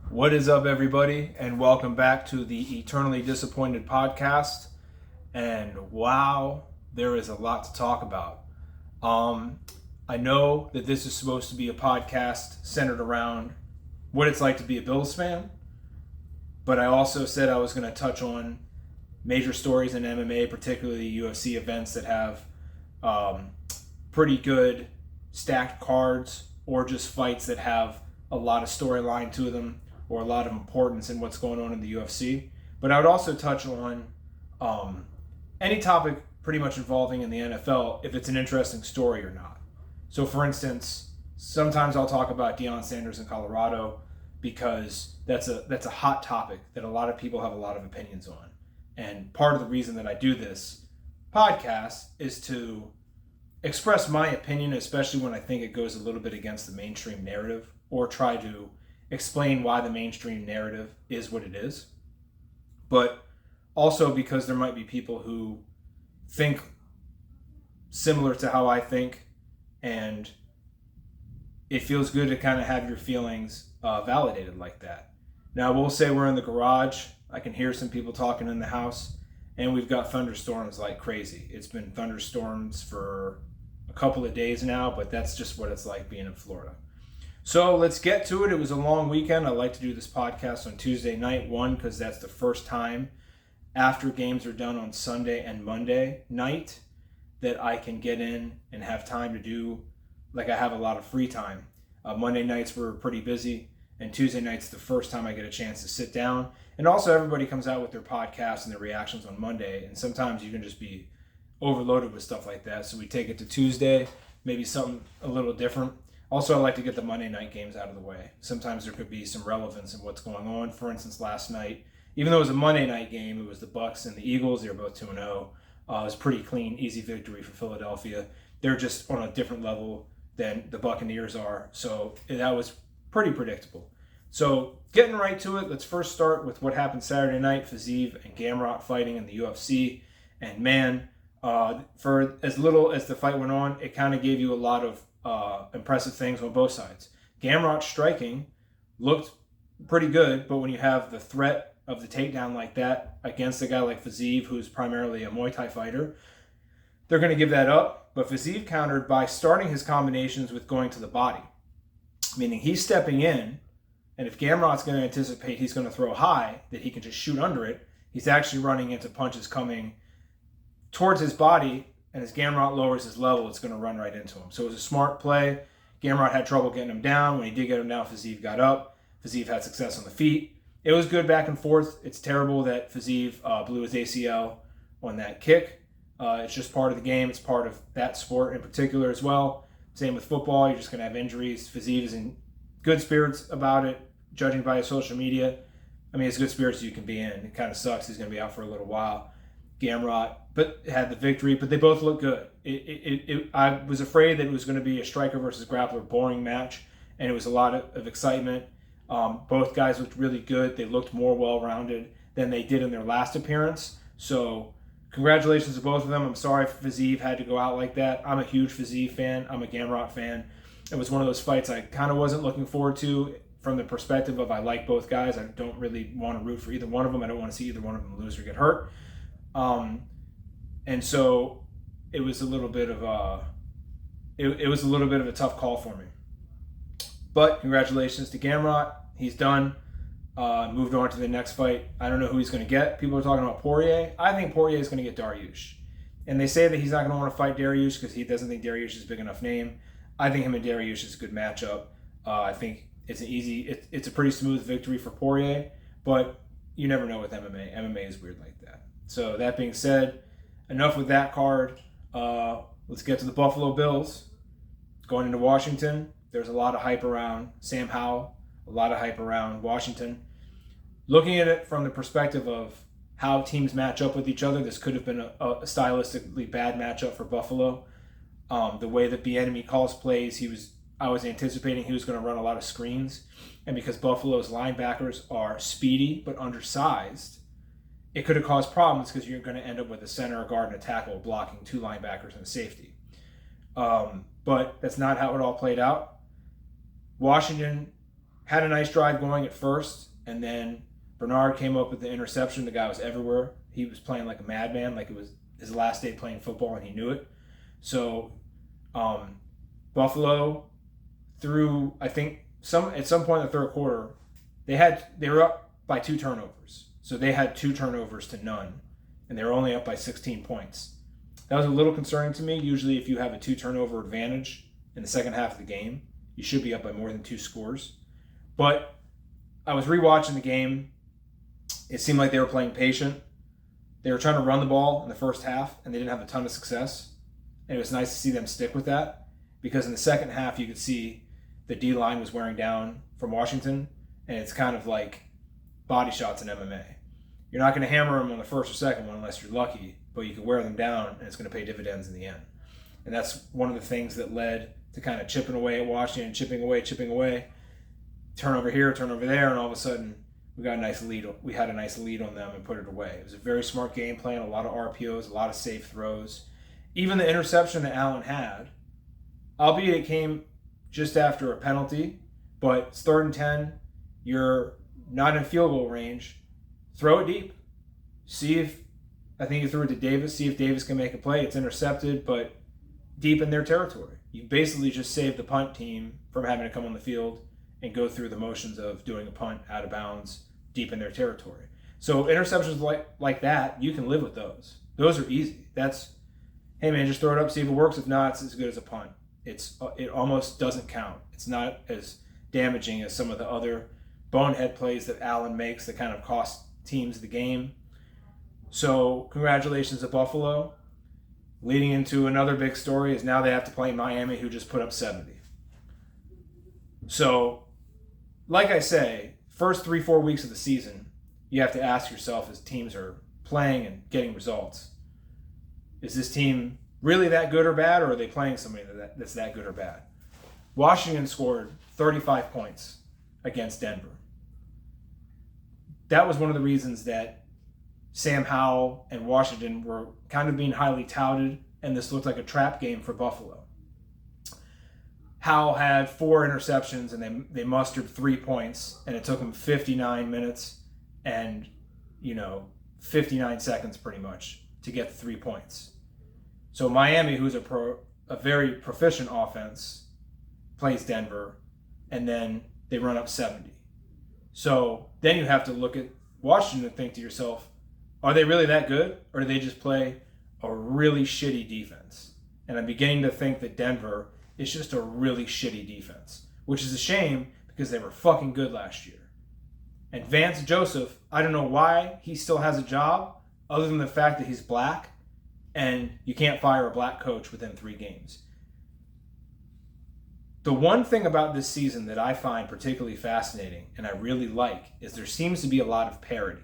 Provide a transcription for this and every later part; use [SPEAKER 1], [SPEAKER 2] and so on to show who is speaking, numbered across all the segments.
[SPEAKER 1] What is up, everybody, and welcome back to the Eternally Disappointed podcast. And wow, there is a lot to talk about. I know that this is supposed to be a podcast centered around what it's like to be a Bills fan, but I also said I was going to touch on major stories in MMA, particularly UFC events that have pretty good stacked cards, or just fights that have a lot of storyline to them or a lot of importance in what's going on in the UFC. But I would also touch on any topic pretty much involving in the NFL if it's an interesting story or not. So for instance, sometimes I'll talk about Deion Sanders in Colorado because that's a hot topic that a lot of people have a lot of opinions on. And part of the reason that I do this podcast is to express my opinion, especially when I think it goes a little bit against the mainstream narrative, or try to explain why the mainstream narrative is what it is. But also because there might be people who think similar to how I think, and it feels good to kind of have your feelings validated like that. Now, we'll say we're in the garage. I can hear some people talking in the house, and we've got thunderstorms like crazy. It's been thunderstorms for a couple of days now, but that's just what it's like being in Florida. So let's get to it. It was a long weekend. I like to do this podcast on Tuesday night, one, because that's the first time after games are done on Sunday and Monday night that I can get in and have time to do, like I have a lot of free time. Monday nights were pretty busy, and Tuesday night's the first time I get a chance to sit down. And also everybody comes out with their podcasts and their reactions on Monday, and sometimes you can just be overloaded with stuff like that. So we take it to Tuesday, maybe something a little different. Also, I like to get the Monday night games out of the way. Sometimes there could be some relevance in what's going on. For instance, last night, even though it was a Monday night game, it was the Bucs and the Eagles. They were both 2-0. It was a pretty clean, easy victory for Philadelphia. They're just on a different level than the Buccaneers are. So that was pretty predictable. So getting right to it, let's first start with what happened Saturday night. Fiziev and Gamrot fighting in the UFC. And man, for as little as the fight went on, it kind of gave you a lot of impressive things on both sides. Gamrot's striking looked pretty good, but when you have the threat of the takedown like that against a guy like Fiziev, who's primarily a Muay Thai fighter, they're going to give that up. But Fiziev countered by starting his combinations with going to the body, meaning he's stepping in, and if Gamrot's going to anticipate he's going to throw high, that he can just shoot under it, he's actually running into punches coming towards his body, and as Gamrot lowers his level, it's going to run right into him. So it was a smart play. Gamrot had trouble getting him down. When he did get him down, Fiziev got up. Fiziev had success on the feet. It was good back and forth. It's terrible that Fiziev blew his ACL on that kick. It's just part of the game. It's part of that sport in particular as well. Same with football. You're just going to have injuries. Fiziev is in good spirits about it, judging by his social media. I mean, as good spirits as you can be in. It kind of sucks. He's going to be out for a little while. Gamrot, but had the victory, but they both look good. I was afraid that it was going to be a striker versus grappler boring match, and it was a lot of excitement. Both guys looked really good. They looked more well-rounded than they did in their last appearance. So congratulations to both of them. I'm sorry Fiziev had to go out like that. I'm a huge Fiziev fan. I'm a Gamrot fan. It was one of those fights I kind of wasn't looking forward to from the perspective of I like both guys. I don't really want to root for either one of them. I don't want to see either one of them lose or get hurt. And so it was a little bit of a tough call for me. But congratulations to Gamrot. He's done. Moved on to the next fight. I don't know who he's going to get. People are talking about Poirier. I think Poirier is going to get Dariush. And they say that he's not going to want to fight Dariush because he doesn't think Dariush is a big enough name. I think him and Dariush is a good matchup. I think it's it's a pretty smooth victory for Poirier, but you never know with MMA. MMA is weird like that. So that being said, enough with that card. Let's get to the Buffalo Bills. Going into Washington, there's a lot of hype around Sam Howell, a lot of hype around Washington. Looking at it from the perspective of how teams match up with each other, this could have been a stylistically bad matchup for Buffalo. The way that Bieniemy calls plays, I was anticipating he was going to run a lot of screens. And because Buffalo's linebackers are speedy but undersized, it could have caused problems because you're going to end up with a center, a guard, and a tackle blocking two linebackers and a safety. But that's not how it all played out. Washington had a nice drive going at first, and then Bernard came up with the interception. The guy was everywhere. He was playing like a madman, like it was his last day playing football, and he knew it. So Buffalo threw, I think, at some point in the third quarter, they were up by 2 turnovers. So they had 2 turnovers to none, and they were only up by 16 points. That was a little concerning to me. Usually if you have a 2 turnover advantage in the second half of the game, you should be up by more than 2 scores. But I was rewatching the game. It seemed like they were playing patient. They were trying to run the ball in the first half, and they didn't have a ton of success. And it was nice to see them stick with that, because in the second half you could see the D-line was wearing down from Washington, and it's kind of like body shots in MMA. You're not going to hammer them on the first or second one unless you're lucky, but you can wear them down, and it's going to pay dividends in the end. And that's one of the things that led to kind of chipping away at Washington, chipping away, turnover here, turnover there, and all of a sudden we had a nice lead on them and put it away. It was a very smart game plan, a lot of RPOs, a lot of safe throws. Even the interception that Allen had, albeit it came just after a penalty, but it's 3rd and 10, you're not in field goal range, throw it deep. I think you threw it to Davis, see if Davis can make a play. It's intercepted, but deep in their territory. You basically just saved the punt team from having to come on the field and go through the motions of doing a punt out of bounds deep in their territory. So interceptions like that, you can live with those. Those are easy. That's, hey man, just throw it up, see if it works. If not, it's as good as a punt. It almost doesn't count. It's not as damaging as some of the other bonehead plays that Allen makes that kind of cost teams the game. So congratulations to Buffalo. Leading into another big story is now they have to play Miami, who just put up 70. So, like I say, first 3-4 weeks of the season, you have to ask yourself as teams are playing and getting results, is this team really that good or bad, or are they playing somebody that's that good or bad? Washington scored 35 points against Denver. That was one of the reasons that Sam Howell and Washington were kind of being highly touted, and this looked like a trap game for Buffalo. Howell had 4 interceptions, and they mustered 3 points, and it took them 59 minutes and 59 seconds pretty much to get the 3 points. So Miami, who's a very proficient offense, plays Denver, and then they run up 70. So then you have to look at Washington and think to yourself, are they really that good, or do they just play a really shitty defense? And I'm beginning to think that Denver is just a really shitty defense, which is a shame because they were fucking good last year. And Vance Joseph, I don't know why he still has a job other than the fact that he's black, and you can't fire a black coach within 3 games. The one thing about this season that I find particularly fascinating and I really like is there seems to be a lot of parity.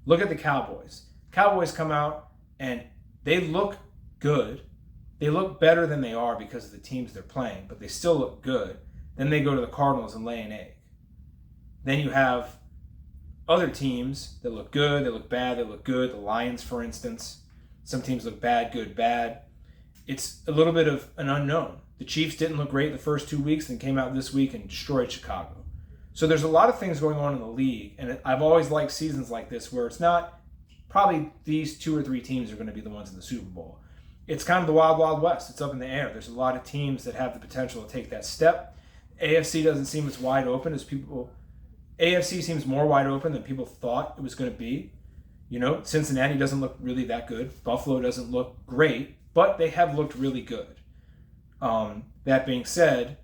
[SPEAKER 1] Look at the Cowboys. Cowboys come out and they look good. They look better than they are because of the teams they're playing, but they still look good. Then they go to the Cardinals and lay an egg. Then you have other teams that look good, they look bad, they look good. The Lions, for instance. Some teams look bad, good, bad. It's a little bit of an unknown. The Chiefs didn't look great the first 2 weeks and came out this week and destroyed Chicago. So there's a lot of things going on in the league, and I've always liked seasons like this where it's not probably these 2 or 3 teams are going to be the ones in the Super Bowl. It's kind of the wild, wild west. It's up in the air. There's a lot of teams that have the potential to take that step. AFC doesn't seem as wide open as people. AFC seems more wide open than people thought it was going to be. Cincinnati doesn't look really that good. Buffalo doesn't look great, but they have looked really good. That being said,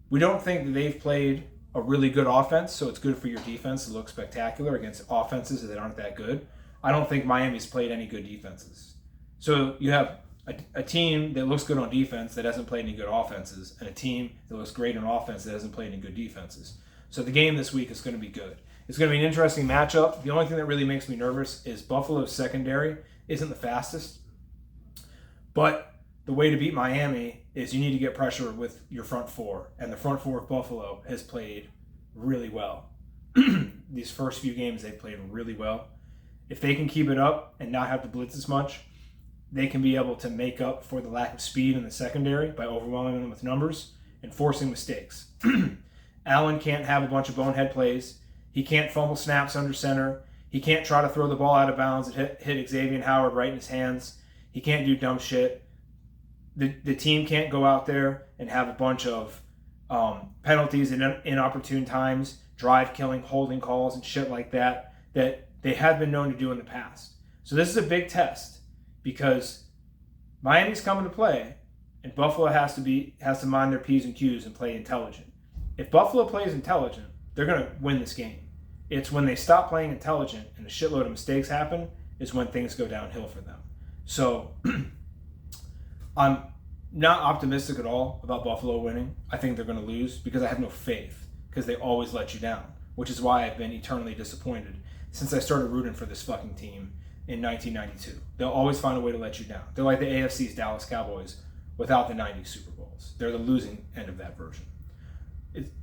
[SPEAKER 1] we don't think that they've played a really good offense, so it's good for your defense to look spectacular against offenses that aren't that good. I don't think Miami's played any good defenses. So you have a team that looks good on defense that hasn't played any good offenses, and a team that looks great on offense that hasn't played any good defenses. So the game this week is going to be good. It's going to be an interesting matchup. The only thing that really makes me nervous is Buffalo's secondary isn't the fastest. But the way to beat Miami is you need to get pressure with your front 4. And the front 4 of Buffalo has played really well. These first few games, they've played really well. If they can keep it up and not have to blitz as much, they can be able to make up for the lack of speed in the secondary by overwhelming them with numbers and forcing mistakes. Allen can't have a bunch of bonehead plays. He can't fumble snaps under center. He can't try to throw the ball out of bounds and hit Xavier Howard right in his hands. He can't do dumb shit. The team can't go out there and have a bunch of penalties in inopportune times, drive-killing, holding calls, and shit like that they have been known to do in the past. So this is a big test because Miami's coming to play, and Buffalo has to mind their P's and Q's and play intelligent. If Buffalo plays intelligent, they're going to win this game. It's when they stop playing intelligent and a shitload of mistakes happen is when things go downhill for them. So I'm not optimistic at all about Buffalo winning. I think they're going to lose because I have no faith because they always let you down, which is why I've been eternally disappointed since I started rooting for this fucking team in 1992. They'll always find a way to let you down. They're like the AFC's Dallas Cowboys without the 90s Super Bowls. They're the losing end of that version.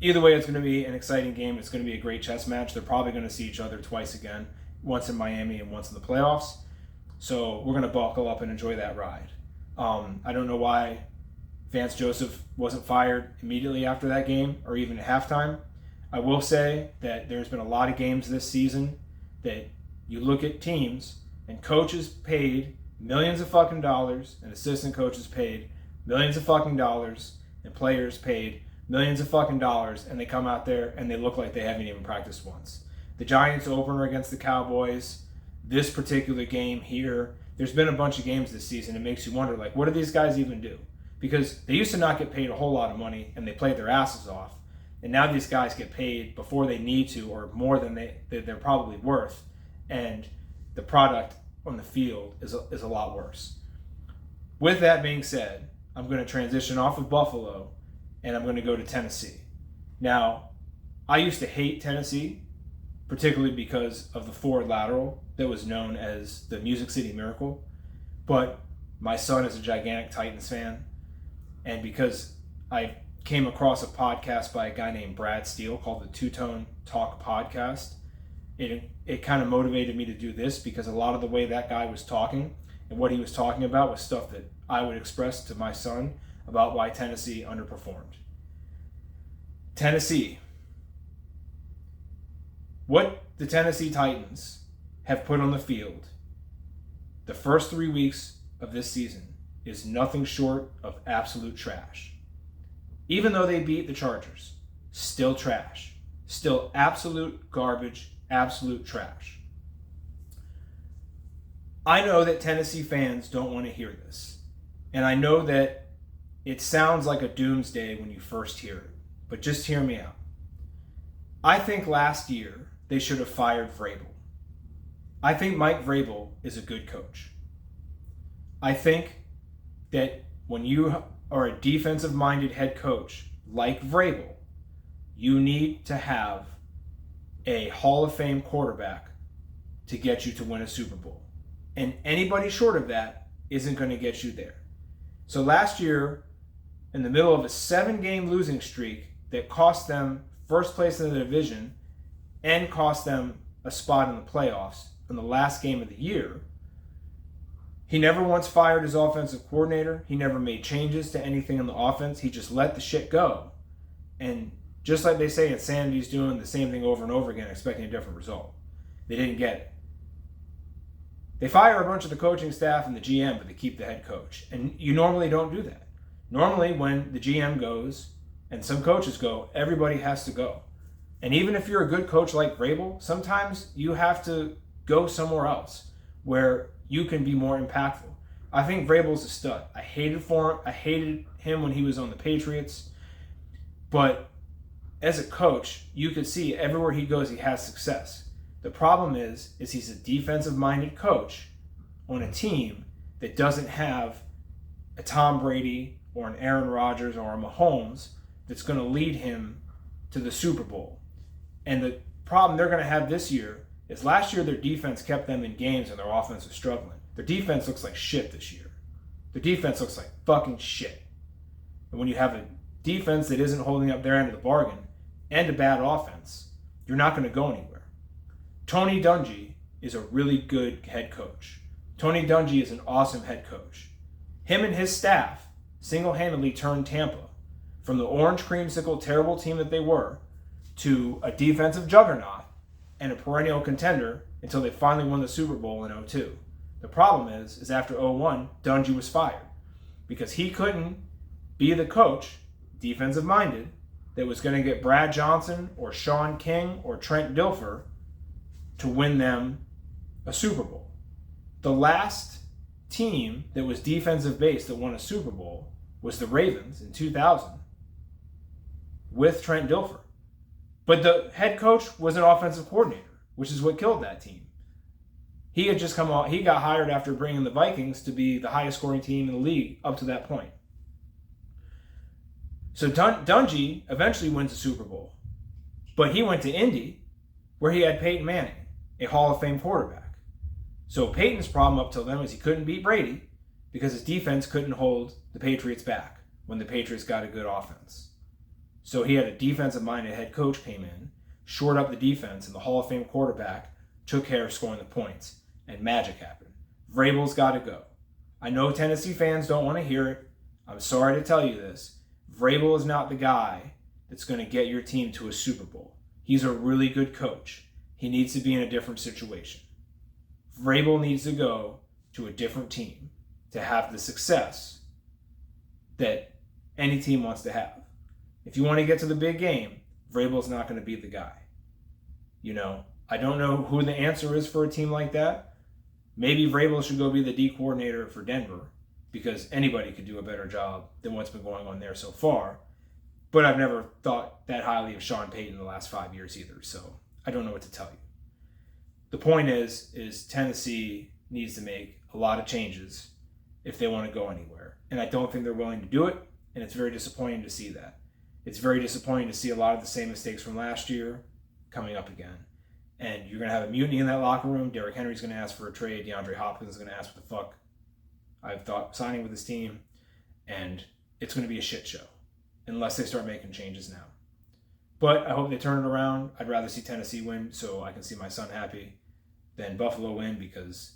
[SPEAKER 1] Either way, it's going to be an exciting game. It's going to be a great chess match. They're probably going to see each other twice again, once in Miami and once in the playoffs. So we're going to buckle up and enjoy that ride. I don't know why Vance Joseph wasn't fired immediately after that game or even at halftime. I will say that there's been a lot of games this season that you look at teams and coaches paid millions of fucking dollars and assistant coaches paid millions of fucking dollars and players paid millions of fucking dollars, and they come out there and they look like they haven't even practiced once. The Giants opener against the Cowboys, this particular game here, there's been a bunch of games this season. It makes you wonder, like, what do these guys even do? Because they used to not get paid a whole lot of money and they played their asses off. And now these guys get paid before they need to or more than they're probably worth. And the product on the field is a lot worse. With that being said, I'm going to transition off of Buffalo and I'm going to go to Tennessee. Now, I used to hate Tennessee, particularly because of the forward lateral that was known as the Music City Miracle. But my son is a gigantic Titans fan. And because I came across a podcast by a guy named Brad Steele called the Two-Tone Talk Podcast, it kind of motivated me to do this because a lot of the way that guy was talking and what he was talking about was stuff that I would express to my son about why Tennessee underperformed. Tennessee. What the Tennessee Titans have put on the field the first 3 weeks of this season is nothing short of absolute trash. Even though they beat the Chargers, still trash. Still absolute garbage, absolute trash. I know that Tennessee fans don't want to hear this. And I know that it sounds like a doomsday when you first hear it. But just hear me out. I think last year they should have fired Vrabel. I think Mike Vrabel is a good coach. I think that when you are a defensive-minded head coach like Vrabel, you need to have a Hall of Fame quarterback to get you to win a Super Bowl. And anybody short of that isn't going to get you there. So last year, in the middle of a 7-game losing streak that cost them first place in the division and cost them a spot in the playoffs in the last game of the year, he never once fired his offensive coordinator. He never made changes to anything in the offense. He just let the shit go. And just like they say, insanity's doing the same thing over and over again, expecting a different result. They didn't get it. They fire a bunch of the coaching staff and the GM, but they keep the head coach. And you normally don't do that. Normally, when the GM goes and some coaches go, everybody has to go. And even if you're a good coach like Vrabel, sometimes you have to go somewhere else where you can be more impactful. I think Vrabel's a stud. I hated him when he was on the Patriots. But as a coach, you could see everywhere he goes, he has success. The problem is he's a defensive-minded coach on a team that doesn't have a Tom Brady or an Aaron Rodgers or a Mahomes that's going to lead him to the Super Bowl. And the problem they're going to have this year is last year their defense kept them in games and their offense was struggling. Their defense looks like shit this year. Their defense looks like fucking shit. And when you have a defense that isn't holding up their end of the bargain and a bad offense, you're not going to go anywhere. Tony Dungy is a really good head coach. Tony Dungy is an awesome head coach. Him and his staff single-handedly turned Tampa from the orange creamsicle terrible team that they were to a defensive juggernaut and a perennial contender until they finally won the Super Bowl in 2002. The problem is after 2001, Dungy was fired because he couldn't be the coach, defensive-minded, that was going to get Brad Johnson or Sean King or Trent Dilfer to win them a Super Bowl. The last team that was defensive-based that won a Super Bowl was the Ravens in 2000 with Trent Dilfer. But the head coach was an offensive coordinator, which is what killed that team. He had just come out, he got hired after bringing the Vikings to be the highest scoring team in the league up to that point. So Dungy eventually wins the Super Bowl. But he went to Indy, where he had Peyton Manning, a Hall of Fame quarterback. So Peyton's problem up till then was he couldn't beat Brady because his defense couldn't hold the Patriots back when the Patriots got a good offense. So he had a defensive-minded head coach came in, shored up the defense, and the Hall of Fame quarterback took care of scoring the points, and magic happened. Vrabel's got to go. I know Tennessee fans don't want to hear it. I'm sorry to tell you this. Vrabel is not the guy that's going to get your team to a Super Bowl. He's a really good coach. He needs to be in a different situation. Vrabel needs to go to a different team to have the success that any team wants to have. If you want to get to the big game, Vrabel's not going to be the guy. You know, I don't know who the answer is for a team like that. Maybe Vrabel should go be the D coordinator for Denver, because anybody could do a better job than what's been going on there so far. But I've never thought that highly of Sean Payton in the last 5 years either, so I don't know what to tell you. The point is Tennessee needs to make a lot of changes if they want to go anywhere. And I don't think they're willing to do it, and it's very disappointing to see that. It's very disappointing to see a lot of the same mistakes from last year coming up again. And you're going to have a mutiny in that locker room. Derrick Henry's going to ask for a trade. DeAndre Hopkins is going to ask what the fuck I've thought signing with this team. And it's going to be a shit show unless they start making changes now. But I hope they turn it around. I'd rather see Tennessee win so I can see my son happy than Buffalo win, because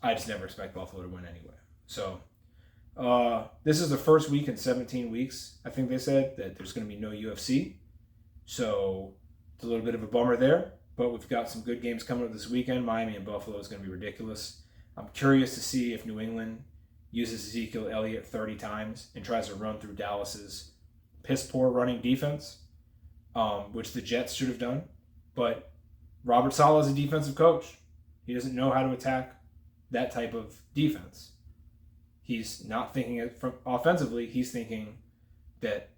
[SPEAKER 1] I just never expect Buffalo to win anyway. So this is the first week in 17 weeks, I think they said, that there's going to be no UFC. So it's a little bit of a bummer there. But we've got some good games coming up this weekend. Miami and Buffalo is going to be ridiculous. I'm curious to see if New England uses Ezekiel Elliott 30 times and tries to run through Dallas's piss-poor running defense, which the Jets should have done. But Robert Saleh is a defensive coach. He doesn't know how to attack that type of defense. He's not thinking it from offensively. He's thinking that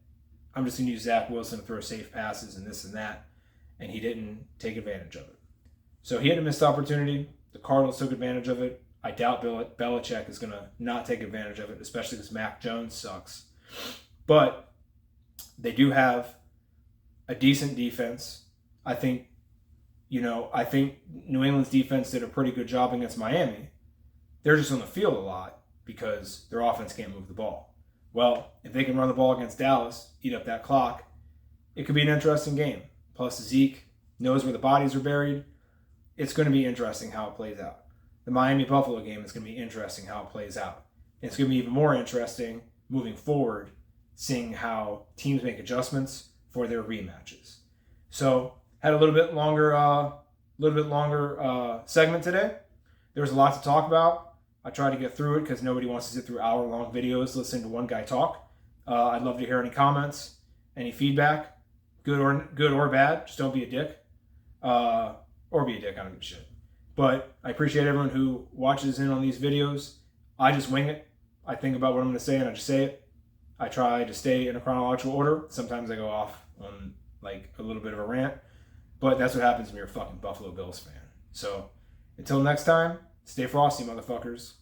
[SPEAKER 1] I'm just going to use Zach Wilson to throw safe passes and this and that. And he didn't take advantage of it. So he had a missed opportunity. The Cardinals took advantage of it. I doubt Belichick is going to not take advantage of it, especially because Mac Jones sucks. But they do have a decent defense. I think New England's defense did a pretty good job against Miami. They're just on the field a lot because their offense can't move the ball. Well, if they can run the ball against Dallas, eat up that clock, it could be an interesting game. Plus Zeke knows where the bodies are buried. It's going to be interesting how it plays out. The Miami-Buffalo game is going to be interesting how it plays out. And it's going to be even more interesting moving forward, seeing how teams make adjustments for their rematches. So, had a little bit longer segment today. There was a lot to talk about. I tried to get through it because nobody wants to sit through hour-long videos listening to one guy talk. I'd love to hear any comments, any feedback. Good or bad, just don't be a dick. Or be a dick, I don't give a shit. But I appreciate everyone who watches in on these videos. I just wing it. I think about what I'm going to say and I just say it. I try to stay in a chronological order. Sometimes I go off on like a little bit of a rant. But that's what happens when you're a fucking Buffalo Bills fan. So until next time, stay frosty, motherfuckers.